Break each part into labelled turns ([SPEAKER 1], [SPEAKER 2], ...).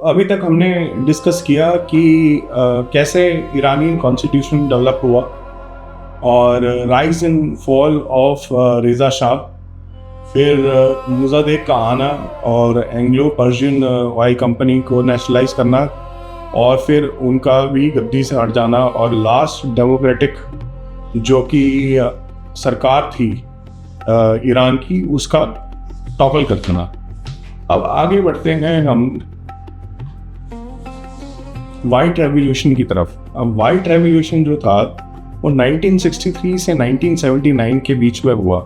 [SPEAKER 1] अभी तक हमने डिस्कस किया कि कैसे ईरानी कॉन्स्टिट्यूशन डेवलप हुआ और rise and fall of Reza Shah, फिर मोज़ादेक का आना और एंग्लो पर्शियन ऑयल कंपनी को नेशनलाइज करना और फिर उनका भी गद्दी से हट जाना और लास्ट डेमोक्रेटिक जो कि सरकार थी ईरान की, उसका टॉपल कर देना। अब आगे बढ़ते हैं हम वाइट रेवोल्यूशन की तरफ। अब वाइट रेवोल्यूशन जो था वो 1963 से 1979 के बीच में हुआ।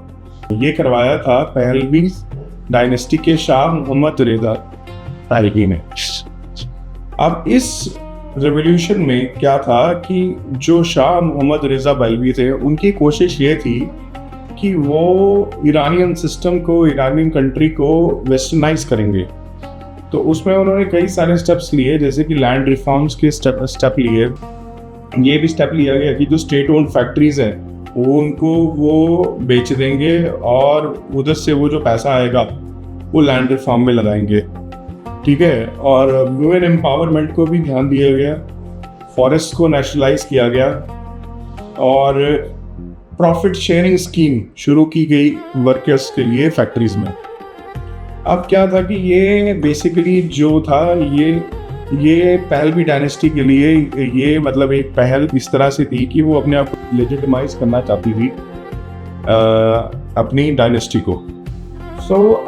[SPEAKER 1] ये करवाया था पहलवी डायनेस्टी के शाह मोहम्मद रेज़ा पाहलवी ने। अब इस रेवोल्यूशन में क्या था कि जो शाह मोहम्मद रेज़ा पाहलवी थे, उनकी कोशिश ये थी कि वो ईरानियन सिस्टम को, ईरानियन कंट्री को वेस्टर्नाइज करेंगे। तो उसमें उन्होंने कई सारे स्टेप्स लिए, जैसे कि लैंड रिफॉर्म्स के स्टेप लिए। ये भी स्टेप लिया गया कि जो स्टेट ओन्ड फैक्ट्रीज हैं उनको वो बेच देंगे और उधर से वो जो पैसा आएगा वो लैंड रिफॉर्म में लगाएंगे, ठीक है। और वुमेन एम्पावरमेंट को भी ध्यान दिया गया, फॉरेस्ट को नेशनलाइज किया गया और प्रॉफिट शेयरिंग स्कीम शुरू की गई वर्कर्स के लिए फैक्ट्रीज में। अब क्या था कि ये बेसिकली जो था ये पहलवी डायनेस्टी के लिए ये मतलब एक पहल इस तरह से थी कि वो अपने आप को लेजिटिमाइज करना चाहती थी अपनी डायनेस्टी को।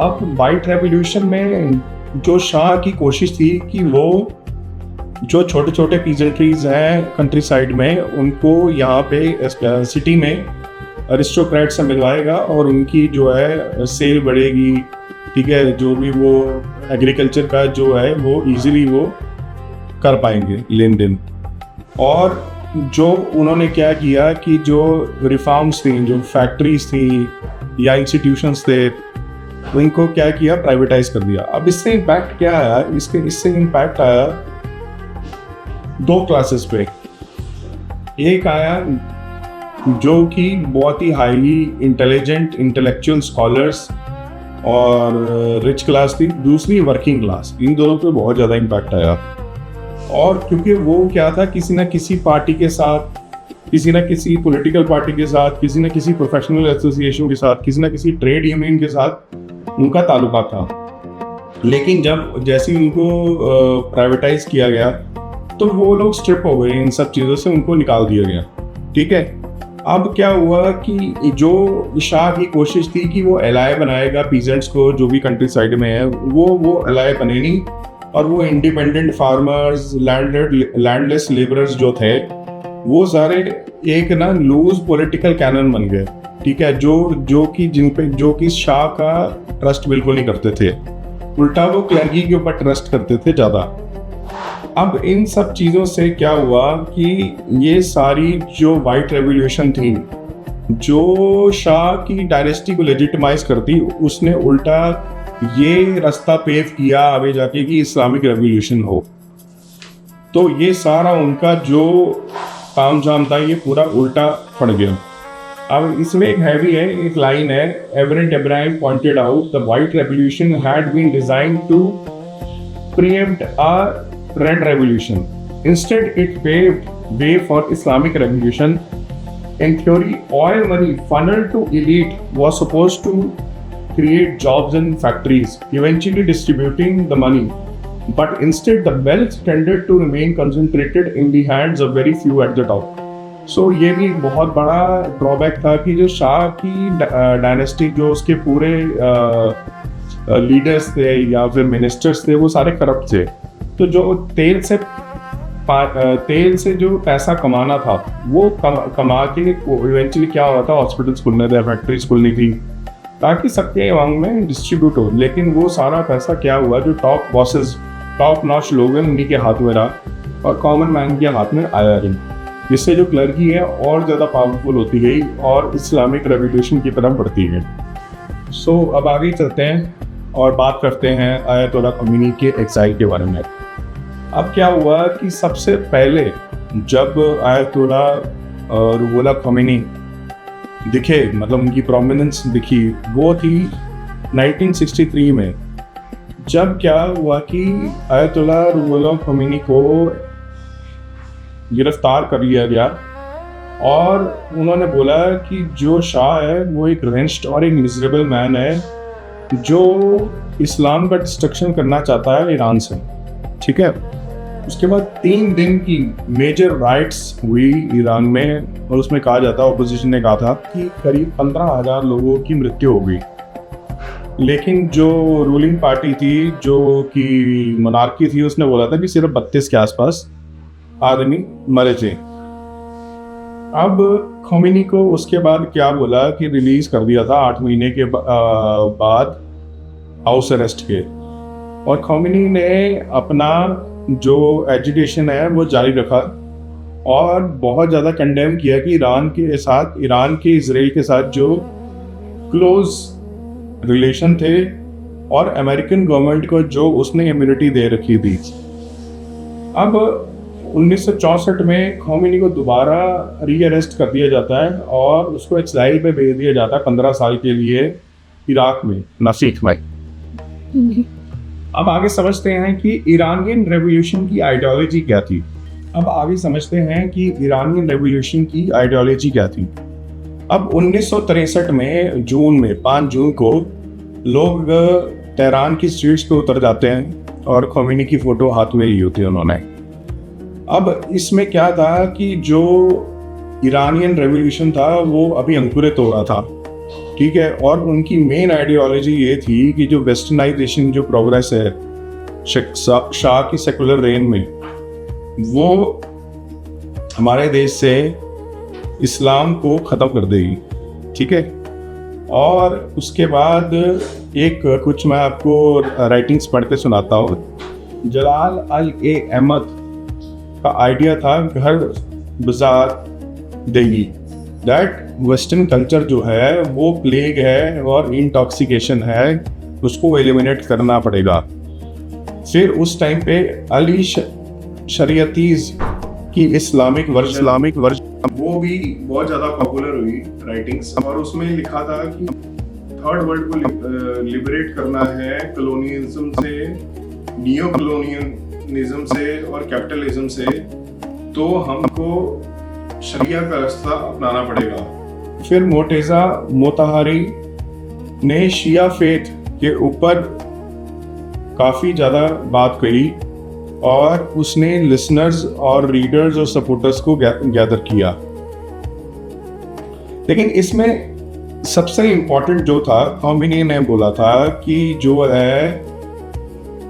[SPEAKER 1] अब वाइट रेवोल्यूशन में जो शाह की कोशिश थी कि वो जो छोटे छोटे पीजेंट्रीज हैं कंट्री साइड में, उनको यहाँ पे सिटी में अरिस्टोक्रेट से मिलवाएगा और उनकी जो है सेल बढ़ेगी, ठीक है। जो भी वो एग्रीकल्चर का जो है वो इजीली वो कर पाएंगे लेन देन। और जो उन्होंने क्या किया कि जो रिफॉर्म्स थी, जो फैक्ट्रीज थी या इंस्टीट्यूशंस थे, उनको क्या किया, प्राइवेटाइज कर दिया। अब इससे इम्पैक्ट क्या आया, इससे इम्पैक्ट आया दो क्लासेस पे। एक आया जो कि बहुत ही हाईली इंटेलिजेंट इंटेलेक्चुअल स्कॉलर्स और रिच क्लास थी, दूसरी वर्किंग क्लास। इन दोनों पे बहुत ज़्यादा इम्पैक्ट आया। और क्योंकि वो क्या था, किसी ना किसी पार्टी के साथ, किसी ना किसी पॉलिटिकल पार्टी के साथ, किसी ना किसी प्रोफेशनल एसोसिएशन के साथ, किसी ना किसी ट्रेड यूनियन के साथ उनका ताल्लुका था। लेकिन जैसे उनको प्राइवेटाइज किया गया तो वो लोग स्ट्रिप हो गए इन सब चीज़ों से, उनको निकाल दिया गया, ठीक है। अब क्या हुआ कि जो शाह की कोशिश थी कि वो एलाय बनाएगा पीजेंट्स को, जो भी कंट्री साइड में है, वो एलाय बने नहीं और वो इंडिपेंडेंट फार्मर्स, लैंडलेस लेबरर्स जो थे, वो सारे एक ना लूज पॉलिटिकल कैनन बन गए, ठीक है। जो कि शाह का ट्रस्ट बिल्कुल नहीं करते थे, उल्टा वो क्लर्की के ऊपर ट्रस्ट करते थे ज़्यादा। अब इन सब चीज़ों से क्या हुआ कि ये सारी जो वाइट रेवोल्यूशन थी, जो शाह की डायनेस्टी को लेजिटिमाइज करती, उसने उल्टा ये रास्ता पेव किया आगे जाके कि इस्लामिक रेवोल्यूशन हो। तो ये सारा उनका जो काम जाम था ये पूरा उल्टा पड़ गया। अब इसमें एक लाइन है, Ervand Abrahamian pointed out the White Revolution had been designed to preempt a Red Revolution. Instead, it paved way for Islamic Revolution. In theory, oil money funneled to elite was supposed to create jobs in factories, eventually distributing the money. But instead, the wealth tended to remain concentrated in the hands of very few at the top. ये भी बहुत बड़ा drawback था कि जो शाह की dynasty, जो उसके पूरे लीडर्स थे या फिर मिनिस्टर्स थे, वो सारे करप्ट थे। तो जो तेल से जो पैसा कमाना था वो कमा के इवेंचुअली क्या हुआ था, हॉस्पिटल्स खुलने थे, फैक्ट्रीज खुलनी थी ताकि सबके वांग में डिस्ट्रीब्यूट हो। लेकिन वो सारा पैसा क्या हुआ, जो टॉप बॉसेस, टॉप नॉच लोग हैं, उन्हीं के हाथ में रहा और कॉमन मैन के हाथ में आया नहीं, जिससे जो क्लर्की है और ज़्यादा पावरफुल होती गई और इस्लामिक रेवोल्यूशन की तरफ बढ़ती गई। अब आगे चलते हैं और बात करते हैं आयतुल्लाह ख़मीनी के एग्जाइल के बारे में। अब क्या हुआ कि सबसे पहले जब आयतुल्लाह रुहुल्लाह ख़मीनी दिखे, मतलब उनकी प्रोमिनेंस दिखी, वो थी 1963 में, जब क्या हुआ कि आयतुल्लाह रुहुल्लाह khomeini को गिरफ्तार कर लिया गया और उन्होंने बोला कि जो शाह है वो एक रेंच्ड और एक मिजरेबल मैन है जो इस्लाम का डिस्ट्रक्शन करना चाहता है ईरान से, ठीक है। उसके बाद 3 दिन की मेजर राइट्स हुई ईरान में और उसमें कहा जाता, ऑपोजिशन ने कहा था कि करीब 15,000 लोगों की मृत्यु हो गई, लेकिन जो रूलिंग पार्टी थी, जो कि मोनार्की थी, उसने बोला था कि सिर्फ 32 के आसपास आदमी मरे थे। अब खोमेनी को उसके बाद क्या बोला कि रिलीज कर दिया था 8 महीने के बाद हाउस अरेस्ट के, और खोमेनी ने अपना जो एजुटेशन है वो जारी रखा और बहुत ज़्यादा कंडेम किया कि ईरान के इजराइल के साथ जो क्लोज रिलेशन थे और अमेरिकन गवर्नमेंट को जो उसने इम्यूनिटी दे रखी थी। अब 1964 में खोमेनी को दोबारा रीअरेस्ट कर दिया जाता है और उसको एक्साइल पे भेज दिया जाता है 15 साल के लिए इराक में, नासिक में। अब आगे समझते हैं कि इरानियन रेवोल्यूशन की आइडियोलॉजी क्या थी। अब 1963 में जून में 5 जून को लोग तेहरान की स्ट्रीट्स पे उतर जाते हैं और खोमेनी की फोटो हाथ में ली होती है उन्होंने। अब इसमें क्या था कि जो ईरानियन रेवोल्यूशन था वो अभी अंकुरित हो रहा था, ठीक है, और उनकी मेन आइडियोलॉजी ये थी कि जो वेस्टर्नाइजेशन जो प्रोग्रेस है शाह की सेकुलर रेन में, वो हमारे देश से इस्लाम को ख़त्म कर देगी, ठीक है। और उसके बाद कुछ मैं आपको राइटिंग्स पढ़ के सुनाता हूँ। जलाल अहमद का आइडिया था घर बाजार देगी, दैट वेस्टर्न कल्चर जो है वो प्लेग है और इंटॉक्सिकेशन है, उसको एलिमिनेट करना पड़ेगा। फिर उस टाइम पे अली शरीयतीज़ की इस्लामिक वर्जन वो भी बहुत ज़्यादा पॉपुलर हुई राइटिंग्स, और उसमें लिखा था कि थर्ड वर्ल्ड को लिबरेट करना है कॉलोनियलिज्म से, नियो कॉलोनियलिज्म से और कैपिटलिज्म से, तो हमको शरिया का रास्ता अपनाना पड़ेगा। फिर मोटेजा मोताहारी ने शिया फेथ के ऊपर काफ़ी ज़्यादा बात कही और उसने लिसनर्स और रीडर्स और सपोर्टर्स को गैदर किया। लेकिन इसमें सबसे इम्पोर्टेंट जो था, खोमेनी ने बोला था कि जो है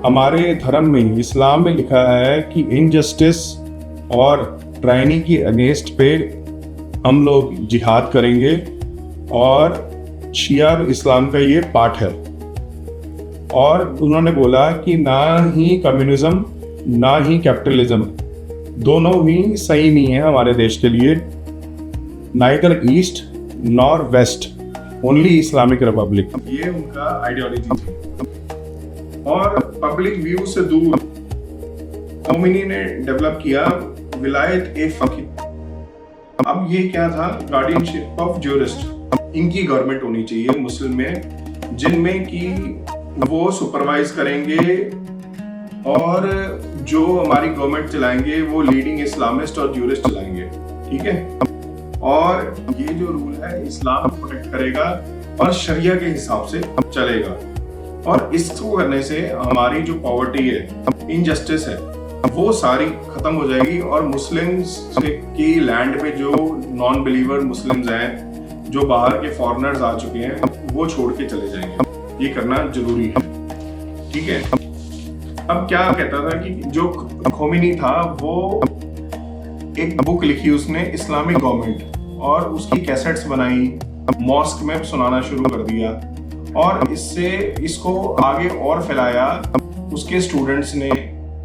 [SPEAKER 1] हमारे धर्म में, इस्लाम में लिखा है कि इनजस्टिस और टायरनी की अगेंस्ट पे हम लोग जिहाद करेंगे और शिया इस्लाम का ये पार्ट है। और उन्होंने बोला कि ना ही कम्युनिज्म ना ही कैपिटलिज्म, दोनों ही सही नहीं है हमारे देश के लिए, neither east nor west, only Islamic republic. ये उनका आइडियोलॉजी थी। और पब्लिक व्यू से दूर खोमेनी ने डेवलप किया विलायत ए फकीह। अब ये क्या था, गार्डियनशिप ऑफ ज्यूरिस्ट। इनकी गवर्नमेंट होनी चाहिए मुस्लिम में, जिनमें कि वो सुपरवाइज करेंगे और जो हमारी गवर्नमेंट चलाएंगे वो लीडिंग इस्लामिस्ट और ज्यूरिस्ट चलाएंगे, ठीक है। और ये जो रूल है इस्लाम प्रोटेक्ट करेगा और शरिया के हिसाब से चलेगा, और इसको करने से हमारी जो पॉवर्टी है, इनजस्टिस है, वो सारी खत्म हो जाएगी और मुस्लिम्स की लैंड पे जो नॉन बिलीवर मुस्लिम्स हैं, जो बाहर के फॉरेनर्स आ चुके हैं, वो छोड़ के चले जाएंगे। ये करना जरूरी है, ठीक है। अब क्या कहता था कि जो खोमेनी था वो एक बुक लिखी उसने, इस्लामिक गवर्नमेंट, और उसकी कैसेट्स बनाई, मॉस्क में सुनाना शुरू कर दिया और इसको आगे और फैलाया उसके स्टूडेंट्स ने,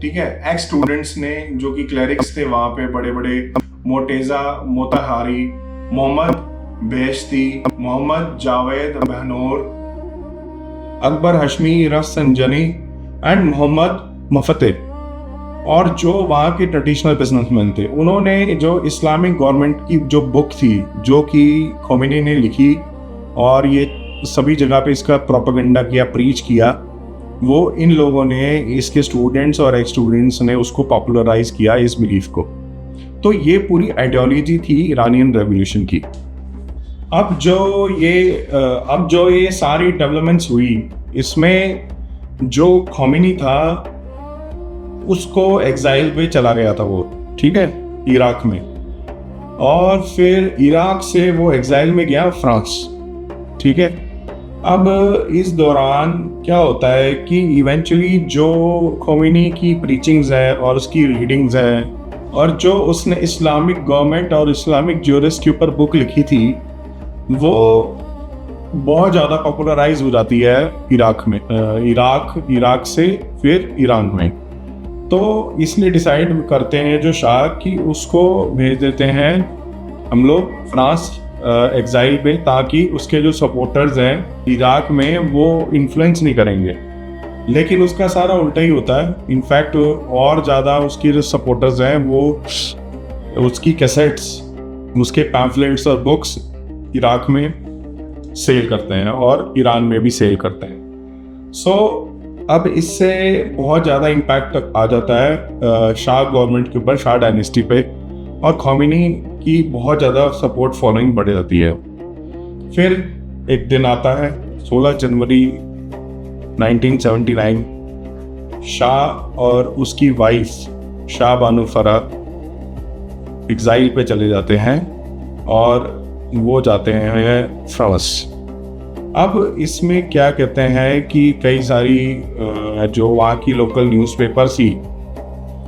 [SPEAKER 1] ठीक है, एक्स स्टूडेंट्स ने जो कि क्लेरिक्स थे वहां पे, बड़े बड़े मोटेजा मोताहारी, मोहम्मद बेहश्ती, मोहम्मद जावेद बहनोर, अकबर हशमी रफसंजनी एंड मोहम्मद मफते, और जो वहाँ के ट्रेडिशनल बिजनेसमैन थे, उन्होंने जो इस्लामिक गवर्नमेंट की जो बुक थी जो कि खोमेनी ने लिखी और ये सभी जगह पे इसका प्रोपेगेंडा किया, प्रीच किया, वो इन लोगों ने, इसके स्टूडेंट्स और एक्स स्टूडेंट्स ने उसको पॉपुलराइज किया इस बिलीफ को। तो ये पूरी आइडियोलॉजी थी ईरानियन रेवोल्यूशन की। अब जो ये सारी डेवलपमेंट्स हुई, इसमें जो खोमेनी था उसको एग्जाइल पे चला गया था वो, ठीक है, इराक में। और फिर इराक से वो एग्जाइल में गया फ्रांस, ठीक है। अब इस दौरान क्या होता है कि इवेंचुअली जो खोमेनी की प्रीचिंग्स है और उसकी रीडिंग्स है और जो उसने इस्लामिक गवर्नमेंट और इस्लामिक ज्यूरिस्ट के ऊपर बुक लिखी थी, वो बहुत ज़्यादा पॉपुलराइज हो जाती है इराक में, इराक से फिर ईरान में। तो इसलिए डिसाइड करते हैं जो शाह कि उसको भेज देते हैं हम लोग फ्रांस एग्जाइल पे, ताकि उसके जो सपोर्टर्स हैं इराक में वो इन्फ्लुएंस नहीं करेंगे। लेकिन उसका सारा उल्टा ही होता है। इनफैक्ट और ज़्यादा उसके जो सपोर्टर्स हैं वो उसकी कैसेट्स, उसके पैम्फलेट्स और बुक्स इराक में सेल करते हैं और ईरान में भी सेल करते हैं। सो अब इससे बहुत ज़्यादा इम्पैक्ट आ जाता है शाह गवर्नमेंट के ऊपर, शाह डायनेस्टी पे, और खोमेनी की बहुत ज़्यादा सपोर्ट फॉलोइंग बढ़ जाती है। फिर एक दिन आता है 16 जनवरी 1979, शाह और उसकी वाइफ शाह बानो फराह एग्जाइल पे चले जाते हैं और वो जाते हैं फ्रांस। अब इसमें क्या कहते हैं कि कई सारी जो वहाँ की लोकल न्यूज़पेपर थी,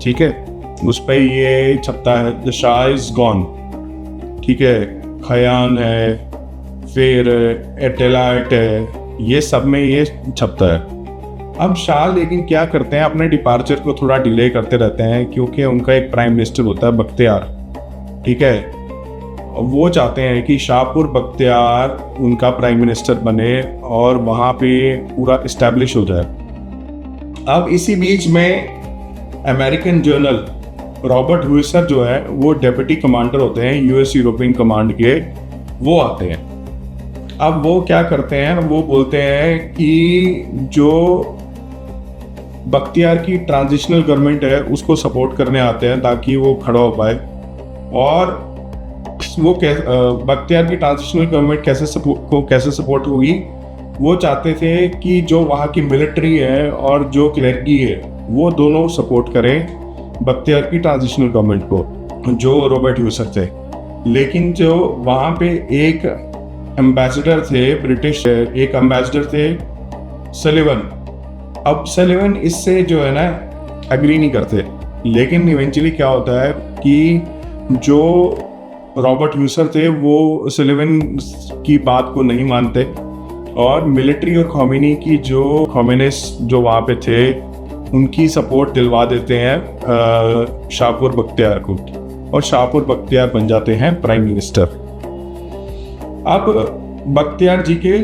[SPEAKER 1] ठीक है, उस पर ये छपता है द शाह इज़ गॉन, ठीक है, खयान है, फिर एटेलाइट है, ये सब में ये छपता है। अब शाह लेकिन क्या करते हैं, अपने डिपार्चर को थोड़ा डिले करते रहते हैं, क्योंकि उनका एक प्राइम मिनिस्टर होता है बख्तियार, ठीक है। वो चाहते हैं कि शाहपुर बख्तियार उनका प्राइम मिनिस्टर बने और वहाँ पे पूरा इस्टेब्लिश हो जाए। अब इसी बीच में अमेरिकन जनरल रॉबर्ट हुइसर जो है, वो डेप्यूटी कमांडर होते हैं यूएस यूरोपियन कमांड के, वो आते हैं। अब वो क्या करते हैं, वो बोलते हैं कि जो बख्तियार की ट्रांजिशनल गवर्नमेंट है उसको सपोर्ट करने आते हैं ताकि वो खड़ा हो पाए। और वो बख्तियार की ट्रांजिशनल गवर्नमेंट कैसे सपोर्ट होगी, वो चाहते थे कि जो वहाँ की मिलिट्री है और जो क्लर्की है वो दोनों सपोर्ट करें बख्तियार की ट्रांजिशनल गवर्नमेंट को, जो रॉबर्ट ह्यूसर थे। लेकिन जो वहाँ पे एक एम्बेसडर थे ब्रिटिश, एक एम्बेसडर थे सलिवन। अब सलिवन इससे जो है ना एग्री नहीं करते। लेकिन इवेंचुअली क्या होता है कि जो रॉबर्ट ह्यूसर थे वो सलिवन की बात को नहीं मानते और मिलिट्री और खोमेनी की जो कम्युनिस्ट जो वहाँ पे थे उनकी सपोर्ट दिलवा देते हैं शाहपुर बख्तियार को, और शाहपुर बख्तियार बन जाते हैं प्राइम मिनिस्टर। अब बख्तियार जी के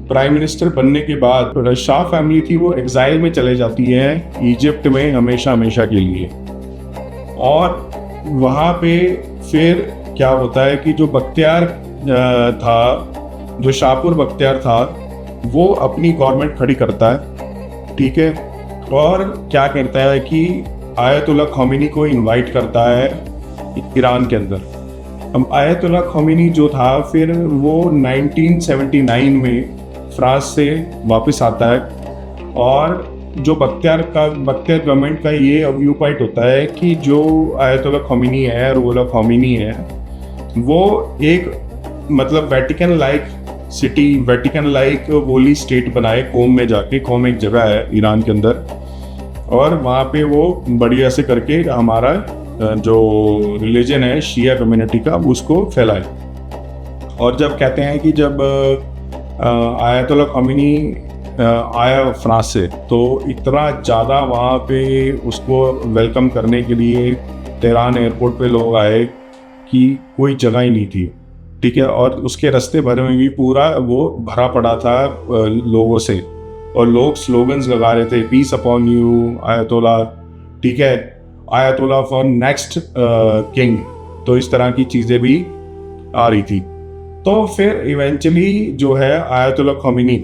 [SPEAKER 1] प्राइम मिनिस्टर बनने के बाद शाह फैमिली थी वो एग्जाइल में चले जाती है इजिप्ट में हमेशा के लिए। और वहाँ पे फिर क्या होता है कि जो बख्तियार था, जो शाहपुर बख्तियार था, वो अपनी गवर्नमेंट खड़ी करता है, ठीक है, और क्या करता है कि आयतुल्लाह खोमेनी को इनवाइट करता है ईरान के अंदर। अब आयतुल्लाह खोमेनी जो था फिर वो 1979 में फ्रांस से वापस आता है, और जो बख्तियार गवर्नमेंट का ये व्यू पॉइंट होता है कि जो आयतुल्लाह खोमेनी है, रुहुल्लाह खोमेनी है, वो एक मतलब Vatican like city, Vatican like holy state बनाए कोम में जाके। कोम एक जगह है ईरान के अंदर, और वहाँ पे वो बढ़िया से करके हमारा जो रिलीजन है शिया कम्युनिटी का उसको फैलाए। और जब कहते हैं कि जब आयतुल्लाह खोमेनी आया फ्रांस से, तो इतना ज़्यादा वहाँ पे उसको वेलकम करने के लिए तेहरान एयरपोर्ट पे लोग आए कि कोई जगह ही नहीं थी, ठीक है। और उसके रास्ते भर में भी पूरा वो भरा पड़ा था लोगों से, और लोग स्लोगन्स लगा रहे थे, पीस अपॉन यू आयतुल्लाह, ठीक है, आयतुल्लाह फॉर नेक्स्ट किंग। तो इस तरह की चीज़ें भी आ रही थी। तो फिर इवेंचुअली जो है आयतुल्लाह खोमेनी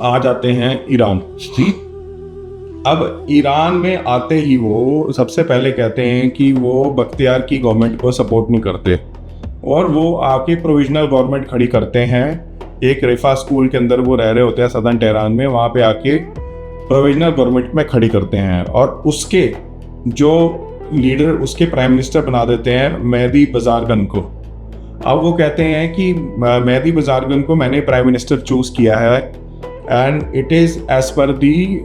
[SPEAKER 1] आ जाते हैं ईरान। ठीक, अब ईरान में आते ही वो सबसे पहले कहते हैं कि वो बख्तियार की गवर्नमेंट को सपोर्ट नहीं करते और वो आके प्रोविजनल गवर्नमेंट खड़ी करते हैं। एक रेफा स्कूल के अंदर वो रह रहे होते हैं सदर्न तेहरान में, वहाँ पे आके प्रोविजनल गवर्नमेंट में खड़ी करते हैं और उसके जो लीडर, उसके प्राइम मिनिस्टर बना देते हैं मेहदी बजारगन को। अब वो कहते हैं कि मेहदी बजारगन को मैंने प्राइम मिनिस्टर चूज किया है and it is as per the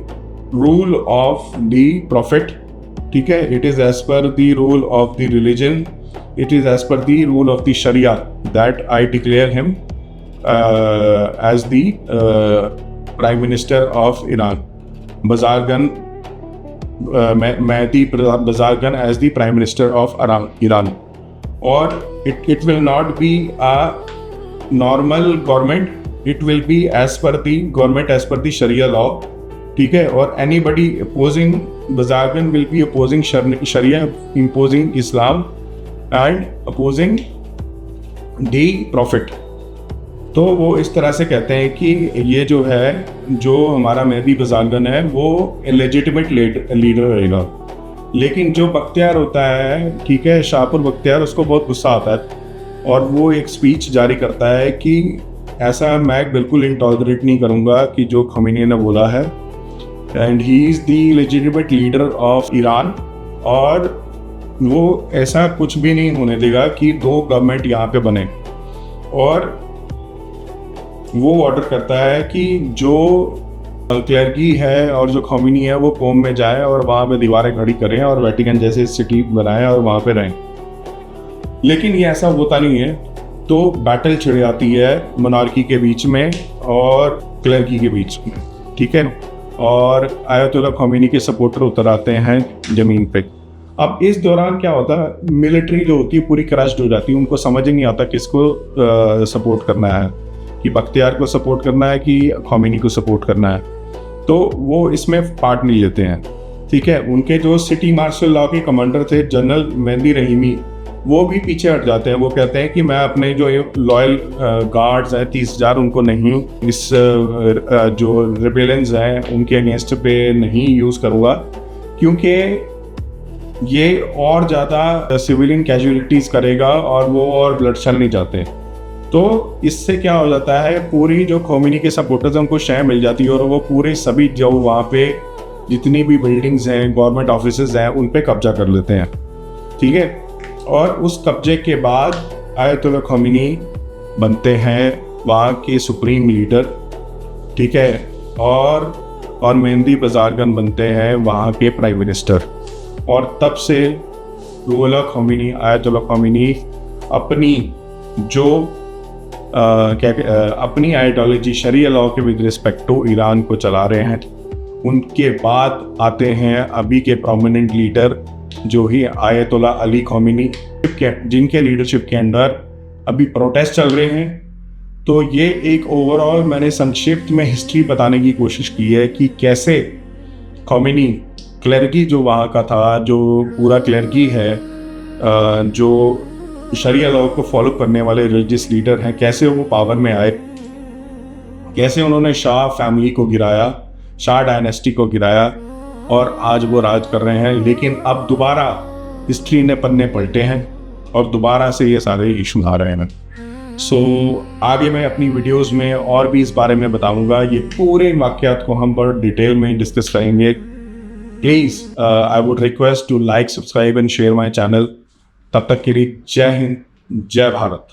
[SPEAKER 1] rule of the prophet. ठीक है, it is as per the rule of the religion, it is as per the rule of the sharia that I declare him as the prime minister of Iran. Bazargan, Mehdi Bazargan as the prime minister of Iran. और it will not be a normal government, it will be as per the government as per the Sharia law। ठीक है, और anybody opposing Bazargan will be opposing Sharia, imposing Islam and opposing the Prophet। तो वो इस तरह से कहते हैं कि ये जो है, जो हमारा मेहदी बजारगन है वो इलेजिटिमेट लीडर रहेगा। लेकिन जो बख्तियार होता है, ठीक है, शाहपुर बख्तियार, उसको बहुत गुस्सा आता है और वो एक स्पीच जारी करता है कि ऐसा मैं बिल्कुल इंटॉलरेट नहीं करूँगा कि जो खमीनी ने बोला है, and he is the legitimate leader of Iran और वो ऐसा कुछ भी नहीं होने देगा कि दो गवर्नमेंट यहाँ पे बने। और वो ऑर्डर करता है कि जो क्लर्की है और जो खमीनी है वो कोम में जाए और वहाँ पे दीवारें खड़ी करें और वेटिकन जैसे सिटी बनाएं और वहाँ पे रहें। लेकिन ये ऐसा होता नहीं है, तो बैटल छिड़ जाती है मोनार्की के बीच में और क्लर्की के बीच में। ठीक है, और आयतुल्लाह खमीनी के सपोर्टर उतर आते हैं ज़मीन पे। अब इस दौरान क्या होता है, मिलिट्री जो होती है पूरी क्रश्ड हो जाती है, उनको समझ ही नहीं आता किसको सपोर्ट करना है, कि बख्तियार को सपोर्ट करना है कि खमीनी को सपोर्ट करना है। तो वो इसमें पार्ट नहीं लेते हैं। ठीक है, उनके जो सिटी मार्शल लॉ के कमांडर थे जनरल मेहदी रहीमी, वो भी पीछे हट जाते हैं। वो कहते हैं कि मैं अपने जो लॉयल गार्ड्स हैं 30,000 उनको नहीं, इस जो रिबेलियंस हैं उनके अगेंस्ट पे नहीं यूज़ करूँगा, क्योंकि ये और ज़्यादा सिविलियन कैजुअलिटीज़ करेगा और वो और ब्लडशेड नहीं चाहते। तो इससे क्या हो जाता है, पूरी जो खमीनी के सपोर्टर्स हैं उनको शय मिल जाती है और वो पूरे सभी जो वहाँ पे जितनी भी बिल्डिंग्स हैं, गवर्नमेंट ऑफिसेज हैं, उन पे कब्जा कर लेते हैं। ठीक है, और उस कब्जे के बाद आयतुल्लाह खमीनी बनते हैं वहाँ के सुप्रीम लीडर। ठीक है, और मेहदी बजारगन बनते हैं वहाँ के प्राइम मिनिस्टर। और तब से आयतुल्लाह खमीनी अपनी जो अपनी आइडियोलॉजी शरिया लॉ के विद रिस्पेक्ट टू ईरान को चला रहे हैं। उनके बाद आते हैं अभी के प्रोमिनेंट लीडर जो ही आयतुल्लाह अली खमीनी, जिनके लीडरशिप के अंदर अभी प्रोटेस्ट चल रहे हैं। तो ये एक ओवरऑल मैंने संक्षिप्त में हिस्ट्री बताने की कोशिश की है कि कैसे खमीनी क्लर्की जो वहाँ का था, जो पूरा क्लर्की है, जो शरिया लॉ को फॉलो करने वाले रिलीजियस लीडर हैं, कैसे वो पावर में आए, कैसे उन्होंने शाह फैमिली को गिराया, शाह डायनेस्टी को गिराया और आज वो राज कर रहे हैं। लेकिन अब दोबारा हिस्ट्री ने पन्ने पलटे हैं और दोबारा से ये सारे इशू आ रहे हैं। सो आगे मैं अपनी वीडियोस में और भी इस बारे में बताऊंगा। ये पूरे वाक़यात को हम बड़े डिटेल में डिस्कस करेंगे। Please I would request to like, subscribe and share my channel. तब तक के लिए जय हिंद, जय भारत।